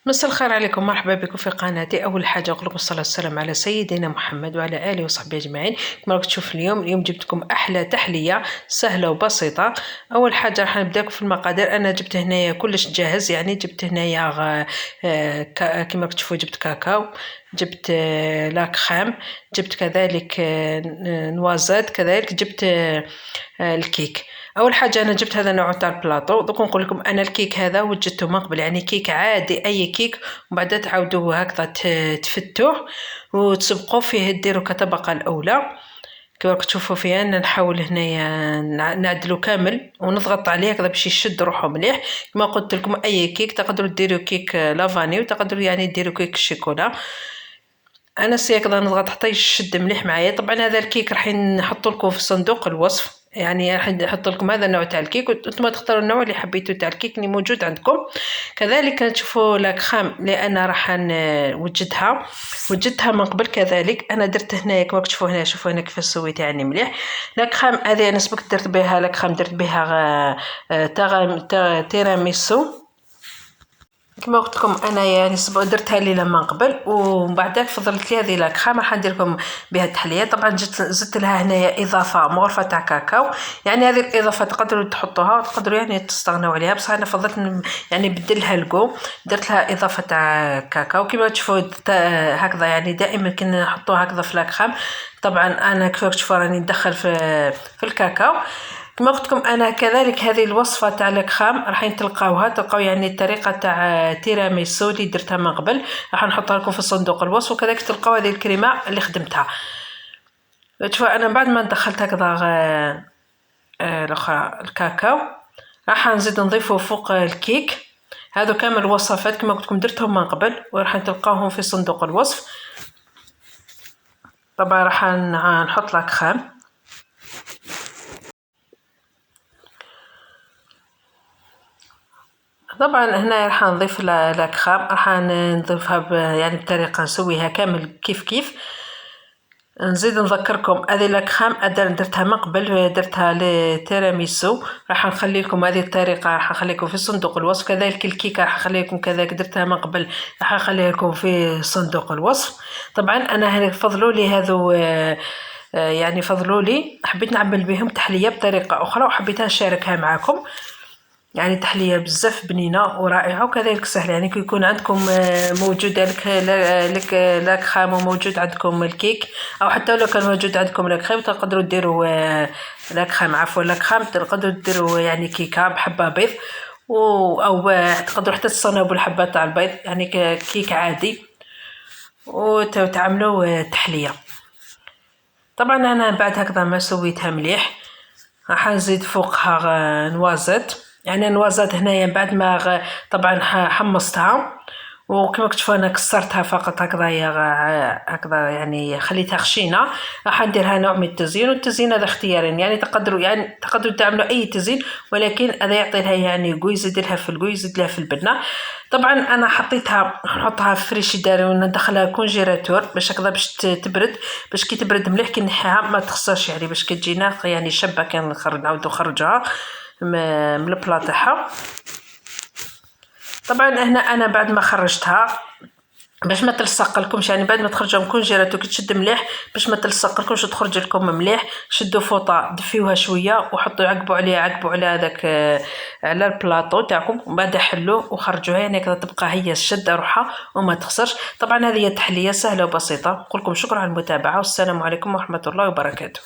مساء الخير عليكم، مرحبا بكم في قناتي. اول حاجه اقول لكم الصلاه والسلام على سيدنا محمد وعلى اله وصحبه اجمعين. كما راكم تشوف اليوم جبت لكم احلى تحليه سهله وبسيطه. اول حاجه راح نبدا لكم في المقادير. انا جبت هنايا كلش جاهز، يعني جبت هنايا كما راكم تشوفوا جبت كاكاو، جبت لاك خام، جبت كذلك نوازات، كذلك جبت الكيك. اول حاجه انا جبت هذا النوع تاع البلاطو. دوك نقول لكم انا الكيك هذا وجدته من قبل، يعني كيك عادي اي كيك، ومن بعد تعاودوا هكذا تفتوه وتسبقوا فيه، ديروا كطبقه الاولى كما راكم تشوفوا فيها. انا نحاول هنايا نعدلو كامل ونضغط عليه هكذا باش يشد روحه مليح. كما قلت لكم اي كيك تقدروا ديروا كيك لافاني وتقدروا يعني ديروا كيك الشيكولا. انا هكذا نضغط حتى يشد مليح معايا. طبعا هذا الكيك راح نحط لكم في صندوق الوصف، يعني راح نحط لكم هذا النوع تاع الكيك وانتم تختاروا النوع اللي حبيتوا تاع الكيك اللي موجود عندكم. كذلك تشوفوا لاك خام اللي انا راح وجدتها من قبل. كذلك انا درت هنايا كما تشوفوا هنا، شوفوا هنا كيفاش سويت يعني مليح. لاك خام هذه انا سبق درت بها لاك خام، درت بها تيراميسو كما قلت لكم انا، يعني درتها ليله من قبل ومن بعدك فضلت لي هذه لاك خام راح ندير لكم بها التحليه. طبعا زدت لها هنايا اضافه مغرفه تاع كاكاو، يعني هذه الاضافه تقدروا تحطوها وتقدروا يعني تستغنوا عليها، بصح انا فضلت يعني بدلها الكو، درت لها اضافه تاع كاكاو كما تشوفوا هكذا. يعني دائما كنا نحطوها هكذا في لاك خام. طبعا انا كيف تشوفوا راني ندخل في الكاكاو كما قلت لكم انا. كذلك هذه الوصفه تاع لاك خام راح تلقاو يعني الطريقه تاع تيراميسو اللي درتها من قبل، راح نحطها لكم في صندوق الوصف. وكذلك تلقاو هذه الكريمه اللي خدمتها. شوفوا انا بعد ما دخلت هكذا الاخرى الكاكاو راح نزيد نضيفه فوق الكيك. هذو كامل الوصفات كما قلت لكم درتهم من قبل وراح تلقاوهم في صندوق الوصف. طبعا راح نحط لاك خام. طبعا هنا راح نضيف لاك خام، راح نضيفها يعني بطريقه نسويها كامل كيف نزيد نذكركم هذه لاك خام درتها من قبل، درتها لتيراميسو. راح نخلي لكم هذه الطريقه، راح نخليكم في صندوق الوصف. كذلك الكيكه راح نخلي لكم كذلك درتها من قبل، راح نخليها لكم في صندوق الوصف. طبعا انا هنا فضلوا لي هذو يعني فضلوا لي، حبيت نعمل بهم تحليه بطريقه اخرى وحبيتها نشاركها معكم. يعني تحليه بزاف بنينه ورائعه وكذلك سهله. يعني كي يكون عندكم موجود لك لاك خام وموجود عندكم الكيك، او حتى لو كان موجود عندكم لاك خام تقدروا ديروا لاك خام، عفوا لاك خام تقدروا ديروا يعني كيكه بحبه بيض او تقدروا حتى تصنعوا بالحبه تاع البيض، يعني كيك عادي وتعملوا تحليه. طبعا انا بعد هكذا ما سويتها مليح راح نزيد فوقها نوازات. يعني نوازات هنايا بعد ما طبعا حمصتها وكما تشوفوا انا كسرتها فقط هكذا هكذا، يعني خليتها خشينه. راح نديرها نوع من التزيين، والتزيين هذا اختياري، يعني تقدروا تعملوا اي تزيين، ولكن هذا يعطي لها يعني قوي، يزيد لها في القوي، يزيد لها في البنه. طبعا انا حطيتها نحطها في فريشيدار وندخلها كونجيراتور باش هكذا باش تبرد، باش كي تبرد مليح كي نحيها ما تخسرش، يعني باش كتجينا يعني شابه كان نعاودو نخرجها من البلا تاعها. طبعا هنا انا بعد ما خرجتها باش ما تلصق لكمش، يعني بعد ما تخرجوا من كونجيراتور كي تشد مليح باش ما تلصق لكمش وتخرج لكم مليح، شدوا فوطه دفيوها شويه وحطوا عقبوا على هذاك على البلاطو تاعكم، ومن بعد حلوه وخرجوها يعني كذا تبقى هي شاده روحها وما تخسرش. طبعا هذه هي تحليه سهله وبسيطه. نقول لكم شكرا على المتابعه والسلام عليكم ورحمه الله وبركاته.